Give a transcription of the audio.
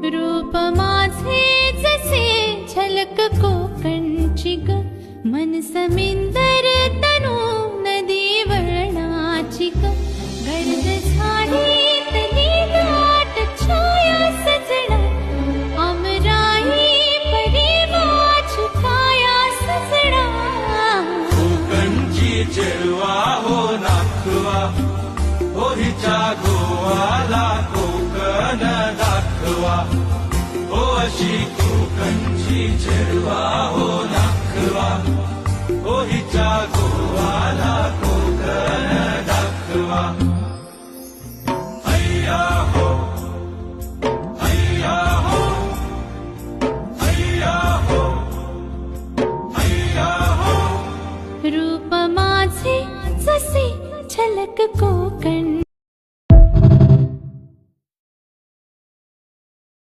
रूप माझे जसे झलक कोकणची ग, मन समिंदर तनू नदी वळणाची ग, गर्द झाडीतली दाट छाया सजना, अमराई परी माझी काया सजना. कोकणची चेडवा हो नाखवा, हो हिच्या गोवाला कोकण दाखवा, हो अशी कोकणची चेडवा हो नाखवा, हो हिच्या